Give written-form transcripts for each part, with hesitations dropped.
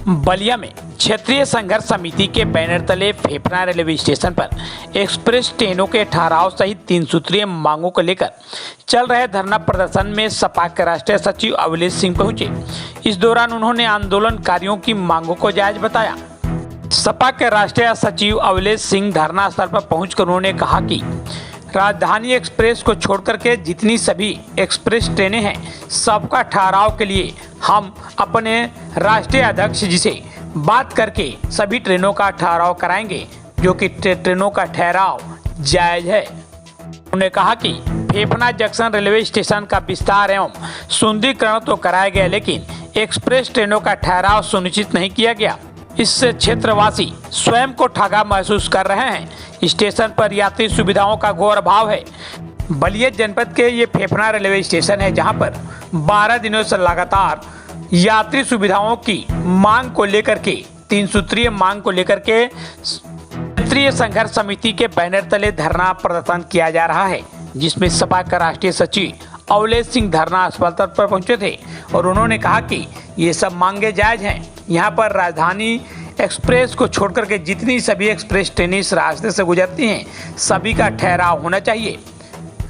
बलिया में क्षेत्रीय संघर्ष समिति के बैनर तले फेफना रेलवे स्टेशन पर एक्सप्रेस ट्रेनों के ठहराव सहित 3 सूत्रीय मांगों को लेकर चल रहे धरना प्रदर्शन में सपा के राष्ट्रीय सचिव अवलेश सिंह पहुंचे। इस दौरान उन्होंने आंदोलनकारियों की मांगों को जायज बताया। सपा के राष्ट्रीय सचिव अवलेश सिंह धरना स्थल पर पहुंचकर उन्होंने कहा कि राजधानी एक्सप्रेस को छोड़कर के जितनी सभी एक्सप्रेस ट्रेनें हैं, सबका ठहराव के लिए हम अपने राष्ट्रीय अध्यक्ष जी से बात करके सभी ट्रेनों का ठहराव कराएंगे, जो कि ट्रेनों का ठहराव जायज है। उन्होंने कहा कि फेफना जंक्शन रेलवे स्टेशन का विस्तार एवं सुंदरीकरण तो कराया गया, लेकिन एक्सप्रेस ट्रेनों का ठहराव सुनिश्चित नहीं किया गया। इससे क्षेत्रवासी स्वयं को ठगा महसूस कर रहे हैं। स्टेशन पर यात्री सुविधाओं का घोर अभाव है। बलिया जनपद के ये फेफना रेलवे स्टेशन है, जहां पर 12 दिनों से लगातार यात्री सुविधाओं की मांग को लेकर के 3 सूत्रीय मांग को लेकर के क्षेत्रीय संघर्ष समिति के बैनर तले धरना प्रदर्शन किया जा रहा है, जिसमें सपा का राष्ट्रीय सचिव अवलेश सिंह धरना स्थल पर पहुंचे थे और उन्होंने कहा कि ये सब मांगे जायज हैं। यहाँ पर राजधानी एक्सप्रेस को छोड़कर के जितनी सभी एक्सप्रेस ट्रेनें इस रास्ते से गुजरती हैं, सभी का ठहराव होना चाहिए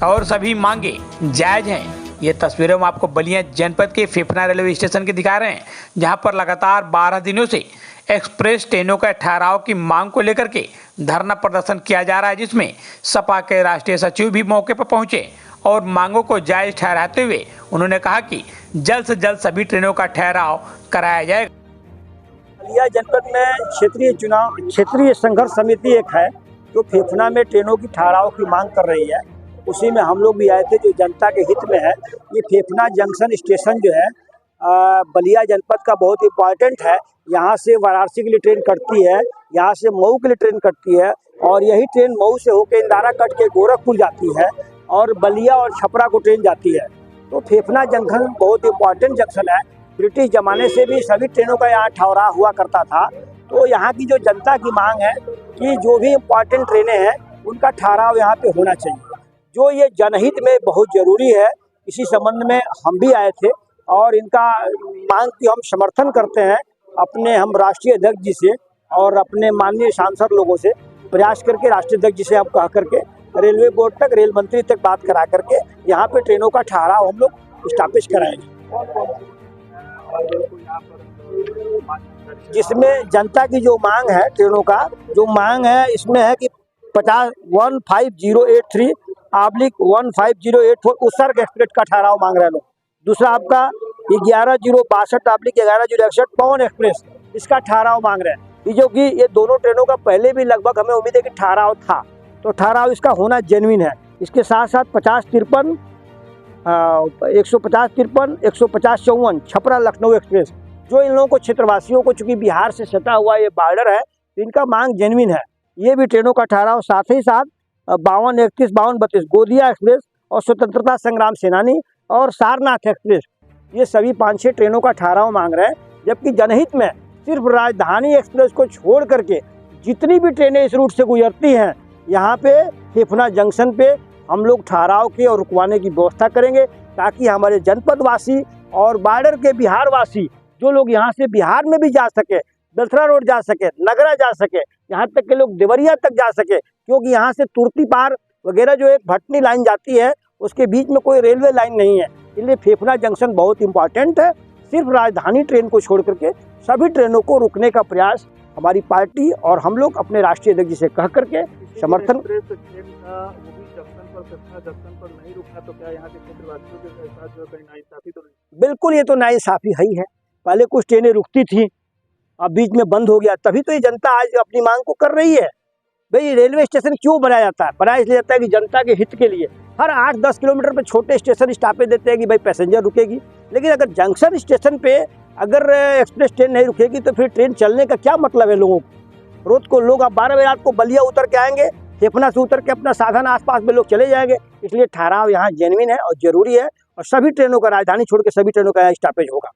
और सभी मांगे जायज हैं। ये तस्वीरें हम आपको बलिया जनपद के फेफना रेलवे स्टेशन के दिखा रहे हैं, जहां पर लगातार 12 दिनों से एक्सप्रेस ट्रेनों का ठहराव की मांग को लेकर के धरना प्रदर्शन किया जा रहा है, जिसमें सपा के राष्ट्रीय सचिव भी मौके पर पहुंचे और मांगों को जायज ठहराते हुए उन्होंने कहा कि जल्द से जल्द सभी ट्रेनों का ठहराव कराया जाएगा। बलिया जनपद में क्षेत्रीय संघर्ष समिति एक है जो फेफना में ट्रेनों की ठहराव की मांग कर रही है। उसी में हम लोग भी आए थे, जो जनता के हित में है। ये फेफना जंक्शन स्टेशन जो है बलिया जनपद का बहुत इम्पॉर्टेंट है। यहाँ से वाराणसी के लिए ट्रेन कटती है, यहाँ से मऊ के लिए ट्रेन कटती है और यही ट्रेन मऊ से होकर इंदारा कट के गोरखपुर जाती है और बलिया और छपरा को ट्रेन जाती है। तो फेफना जंक्शन बहुत इम्पॉर्टेंट जंक्शन है। ब्रिटिश ज़माने से भी सभी ट्रेनों का यहाँ ठहराव हुआ करता था। तो यहाँ की जो जनता की मांग है कि जो भी इम्पॉर्टेंट ट्रेनें हैं उनका ठहराव यहाँ पे होना चाहिए, जो ये जनहित में बहुत ज़रूरी है। इसी संबंध में हम भी आए थे और इनका मांग की हम समर्थन करते हैं। हम राष्ट्रीय अध्यक्ष जी से और अपने माननीय सांसद लोगों से प्रयास करके राष्ट्रीय अध्यक्ष जी से हम कह करके रेलवे बोर्ड तक, रेल मंत्री तक बात करा करके यहाँ पे ट्रेनों का ठहराव हम लोग स्टॉपेज कराएंगे, जिसमें जनता की जो मांग है, ट्रेनों का जो मांग है, इसमें है कि 15083 1504 उत्सर्ग एक्सप्रेस का ठहराव मांग रहे हैं लोग। दूसरा आपका 11062 1161 पवन एक्सप्रेस, इसका ठहराव मांग रहे हैं। ये जो कि ये दोनों ट्रेनों का पहले भी लगभग हमें उम्मीद है कि ठहराव था, तो ठहराव इसका होना जेन्युइन है। इसके साथ साथ 15053 15054 छपरा लखनऊ एक्सप्रेस, जो इन लोगों को क्षेत्रवासियों को, चूँकि बिहार से सटा हुआ ये बॉर्डर है, इनका मांग जेन्युइन है। ये भी ट्रेनों का ठहराव, साथ ही साथ 5231 5232 गोदिया एक्सप्रेस और स्वतंत्रता संग्राम सेनानी और सारनाथ एक्सप्रेस, ये सभी 5-6 ट्रेनों का ठहराव मांग रहे हैं। जबकि जनहित में सिर्फ राजधानी एक्सप्रेस को छोड़ करके जितनी भी ट्रेनें इस रूट से गुजरती हैं, यहाँ पे फेफना जंक्शन पे हम लोग ठहराव की और रुकवाने की व्यवस्था करेंगे, ताकि हमारे जनपद वासी और बॉर्डर के बिहार वासी, जो लोग यहाँ से बिहार में भी जा सके, दलथरा रोड जा सके, नगरा जा सके, यहाँ तक के लोग देवरिया तक जा सके, क्योंकि यहाँ से तुर्ती पार वगैरह जो एक भटनी लाइन जाती है, उसके बीच में कोई रेलवे लाइन नहीं है। इसलिए फेफना जंक्शन बहुत इंपॉर्टेंट है। सिर्फ राजधानी ट्रेन को छोड़ करके सभी ट्रेनों को रुकने का प्रयास हमारी पार्टी और हम लोग अपने राष्ट्रीय अध्यक्ष जी से कह करके समर्थन। बिल्कुल, ये तो नाइंसाफी ही है। पहले कुछ ट्रेनें रुकती थी, अब बीच में बंद हो गया, तभी तो ये जनता आज अपनी मांग को कर रही है। भाई, रेलवे स्टेशन क्यों बनाया जाता है? बनाया इसलिए जाता है कि जनता के हित के लिए। हर 8-10 किलोमीटर पे छोटे स्टेशन स्टॉपेज देते हैं कि भाई पैसेंजर रुकेगी, लेकिन अगर जंक्शन स्टेशन पे अगर एक्सप्रेस ट्रेन नहीं रुकेगी तो फिर ट्रेन चलने का क्या मतलब है लोगों को? रोज को लोग अब 12 बजे रात को बलिया उतर के आएंगे, फेफना से उतर के अपना साधन आसपास में लोग चले जाएंगे। इसलिए ठहराव यहाँ जेन्युइन है और ज़रूरी है और सभी ट्रेनों का, राजधानी छोड़ के सभी ट्रेनों का यहाँ स्टॉपेज होगा।